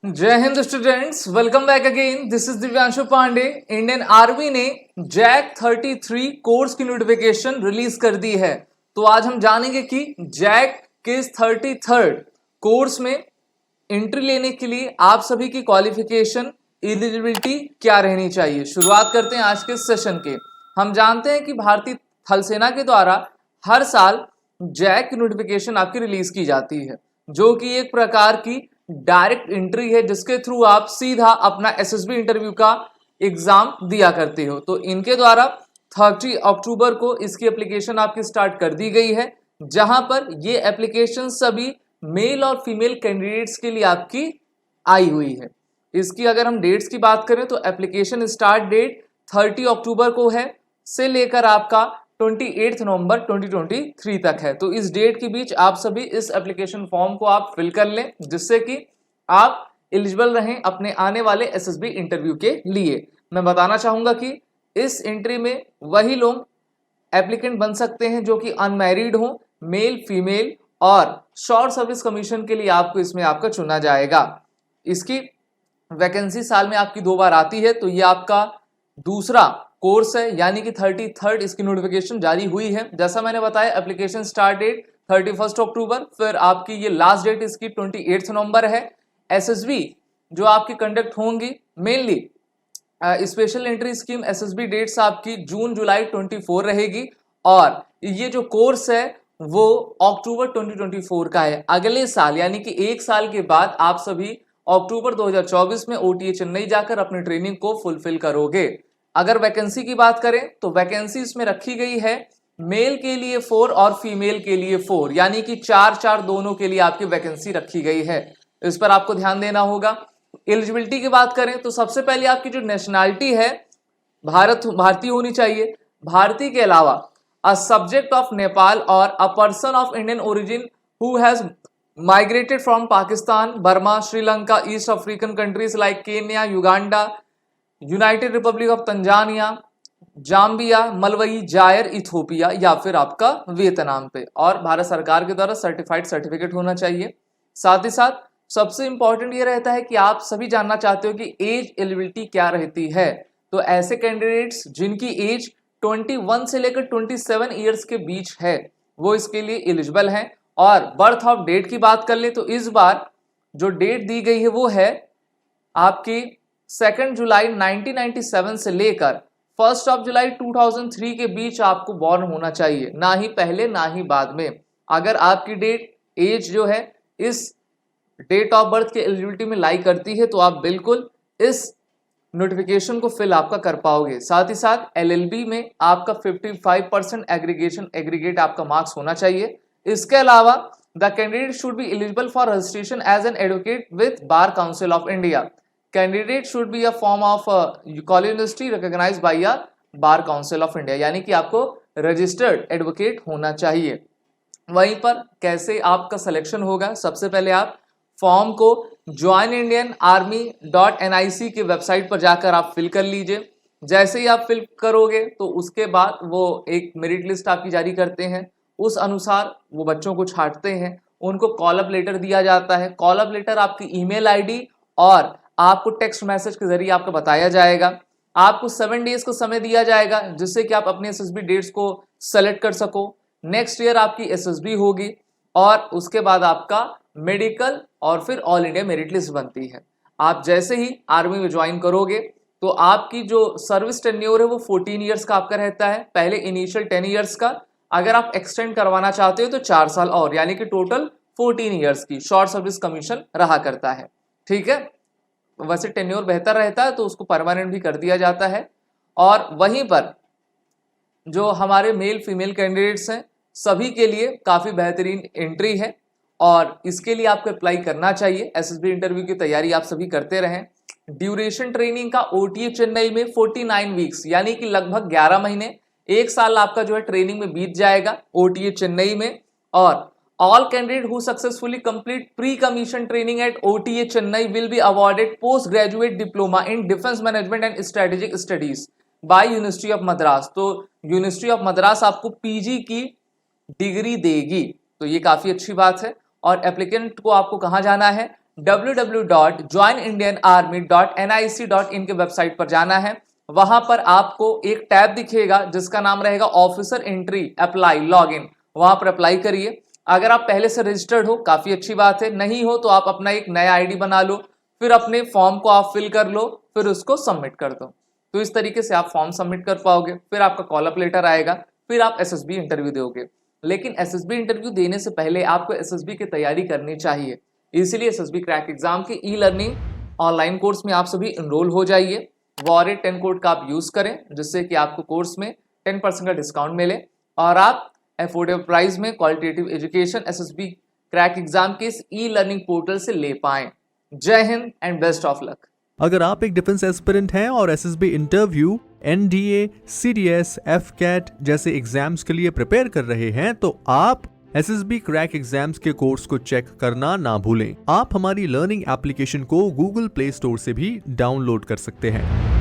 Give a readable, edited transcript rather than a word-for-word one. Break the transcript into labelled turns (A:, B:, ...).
A: जय Hind students, welcome back again. This is Divyanshu Pandey. Indian army ने JAG 33 course की notification release कर दी है। तो आज हम जानेंगे कि जैक के 33rd कोर्स में एंट्री लेने के लिए आप सभी की क्वालिफिकेशन एलिजिबिलिटी क्या रहनी चाहिए। शुरुआत करते हैं आज के सेशन के। हम जानते हैं कि भारतीय थल सेना के द्वारा हर साल जैक की नोटिफिकेशन आपकी रिलीज की जाती है, जो कि एक प्रकार की डायरेक्ट एंट्री है, जिसके थ्रू आप सीधा अपना एसएसबी इंटरव्यू का एग्जाम दिया करते हो। तो इनके द्वारा 30 अक्टूबर को इसकी एप्लीकेशन आपकी स्टार्ट कर दी गई है, जहां पर ये एप्लीकेशन सभी मेल और फीमेल कैंडिडेट्स के लिए आपकी आई हुई है। इसकी अगर हम डेट्स की बात करें तो एप्लीकेशन स्टार्ट डेट 30 अक्टूबर को है से लेकर आपका 28 नवंबर 2023 तक है। तो इस डेट के बीच आप सभी इस एप्लीकेशन फॉर्म को आप फिल कर लें, जिससे कि आप एलिजिबल रहें अपने आने वाले एसएसबी इंटरव्यू के लिए। मैं बताना चाहूंगा कि इस एंट्री में वही लोग एप्लीकेंट बन सकते हैं जो कि अनमैरिड हो, मेल फीमेल, और शॉर्ट सर्विस कमीशन के लिए आपको इसमें आपका चुना जाएगा। इसकी वैकेंसी साल में आपकी 2 बार आती है, तो ये आपका दूसरा कोर्स है, यानी कि 33rd इसकी नोटिफिकेशन जारी हुई है। जैसा मैंने बताया, एप्लीकेशन स्टार्ट डेट 31 अक्टूबर, फिर आपकी ये लास्ट डेट इसकी 28 नवंबर है। एसएसबी जो आपकी कंडक्ट होंगी mainly special entry scheme SSB dates आपकी जून जुलाई 24 रहेगी, और ये जो कोर्स है वो अक्टूबर 2024 का है। अगले साल यानी कि 1 साल के बाद आप सभी अक्टूबर 2024 में ओटीए चेन्नई जाकर अपनी ट्रेनिंग को फुलफिल करोगे। अगर वैकेंसी की बात करें तो वैकेंसी इसमें रखी गई है मेल के लिए 4 और फीमेल के लिए 4, यानी कि 4 दोनों के लिए आपकी वैकेंसी रखी गई है। इस पर आपको ध्यान देना होगा। एलिजिबिलिटी की बात करें तो सबसे पहले आपकी जो नेशनैलिटी है भारतीय होनी चाहिए। भारतीय के अलावा अ सब्जेक्ट ऑफ नेपाल और a person of Indian origin who has migrated from Pakistan, Burma, Sri Lanka, East African countries like Kenya, Uganda, United Republic of Tanzania, Zambia, Malawi, Zaire, Ethiopia या फिर आपका वियतनाम पे, और भारत सरकार के द्वारा certified certificate होना चाहिए। साथ ही साथ सबसे इंपॉर्टेंट ये रहता है कि आप सभी जानना चाहते हो कि एज एलिजिबिलिटी क्या रहती है। तो ऐसे कैंडिडेट्स जिनकी एज 21 से लेकर 27 ईयर्स के बीच है वो इसके लिए एलिजिबल हैं। और बर्थ ऑफ डेट की बात कर ले तो इस बार जो डेट दी गई है वो है आपकी 2 जुलाई 1997 से लेकर 1 जुलाई 2003 के बीच आपको बॉर्न होना चाहिए, ना ही पहले ना ही बाद में। अगर आपकी डेट एज जो है इस डेट ऑफ बर्थ के एलिजिबिलिटी में लाई करती है तो आप बिल्कुल इस नोटिफिकेशन को फिल आपका कर पाओगे। साथ ही साथ एलएलबी में आपका 55% एग्रीगेट आपका मार्क्स होना चाहिए। इसके अलावा the candidate should be eligible for registration as an advocate with bar council of India. Candidate should be a form of college university recognised by a bar council of India, यानी कि आपको registered advocate होना चाहिए। वहीं पर कैसे आपका selection होगा, सबसे पहले आप फॉर्म को joinindianarmy.nic की वेबसाइट पर जाकर आप फिल कर लीजिए। जैसे ही आप फिल करोगे तो उसके बाद वो एक मेरिट लिस्ट आपकी जारी करते हैं, उस अनुसार वो बच्चों को छांटते हैं, उनको कॉल अप लेटर दिया जाता है। कॉल अप लेटर आपकी ईमेल आईडी और आपको टेक्स्ट मैसेज के जरिए आपको बताया जाएगा। आपको 7 डेज को समय दिया जाएगा जिससे कि आप अपने एसएसबी डेट्स को सेलेक्ट कर सको। नेक्स्ट ईयर आपकी एसएसबी होगी और उसके बाद आपका मेडिकल और फिर ऑल इंडिया मेरिट लिस्ट बनती है। आप जैसे ही आर्मी में ज्वाइन करोगे तो आपकी जो सर्विस टेन्योर है वो 14 ईयर्स का आपका रहता है, पहले इनिशियल 10 ईयर्स का। अगर आप एक्सटेंड करवाना चाहते हो तो 4 साल और, यानी कि टोटल 14 ईयर्स की शॉर्ट सर्विस कमीशन रहा करता है। ठीक है, वैसे टेन्योर बेहतर रहता है तो उसको परमानेंट भी कर दिया जाता है। और वहीं पर जो हमारे मेल फीमेल कैंडिडेट्स हैं सभी के लिए काफ़ी बेहतरीन एंट्री है, और इसके लिए आपको अप्लाई करना चाहिए। एसएसबी इंटरव्यू की तैयारी आप सभी करते रहें। ड्यूरेशन ट्रेनिंग का ओटीए चेन्नई में 49 वीक्स, यानी कि लगभग 11 महीने, 1 साल आपका जो है ट्रेनिंग में बीत जाएगा ओटीए चेन्नई में। और all candidate who successfully complete pre commission training at OTA Chennai will be awarded post graduate diploma in defence management and strategic studies by university of Madras. तो यूनिवर्सिटी ऑफ मद्रास आपको पीजी की डिग्री देगी, तो ये काफी अच्छी बात है। और एप्लीकेंट को आपको कहाँ जाना है, www.joinindianarmy.nic.in के वेबसाइट पर जाना है। वहां पर आपको एक टैब दिखेगा जिसका नाम रहेगा ऑफिसर एंट्री अप्लाई लॉगिन, वहां पर अप्लाई करिए। अगर आप पहले से रजिस्टर्ड हो काफी अच्छी बात है, नहीं हो तो आप अपना एक नया आईडी बना लो, फिर अपने फॉर्म को आप फिल कर लो, फिर उसको सबमिट कर दो। तो इस तरीके से आप फॉर्म सबमिट कर पाओगे। फिर आपका कॉल अप लेटर आएगा, फिर आप एसएसबी इंटरव्यू दोगे। लेकिन एसएसबी इंटरव्यू देने से पहले आपको एसएसबी की तैयारी करनी चाहिए, इसीलिए एसएसबी क्रैक एग्जाम के ई लर्निंग ऑनलाइन कोर्स में आप सभी एनरोल हो जाइए। वॉरेट 10 कोड का आप यूज करें जिससे कि आपको कोर्स में 10% का डिस्काउंट मिले और आप अफोर्डेबल प्राइस में qualitative education SSB crack exam के इस ई लर्निंग पोर्टल से ले पाएं। जय Hind and best of luck.
B: अगर आप एक डिफेंस एस्पिरेंट हैं और SSB interview, NDA, CDS, AFCAT जैसे एग्जाम्स के लिए प्रिपेयर कर रहे हैं तो आप एसएसबी क्रैक एग्जाम्स के कोर्स को चेक करना ना भूलें। आप हमारी लर्निंग एप्लीकेशन को गूगल प्ले स्टोर से भी डाउनलोड कर सकते हैं।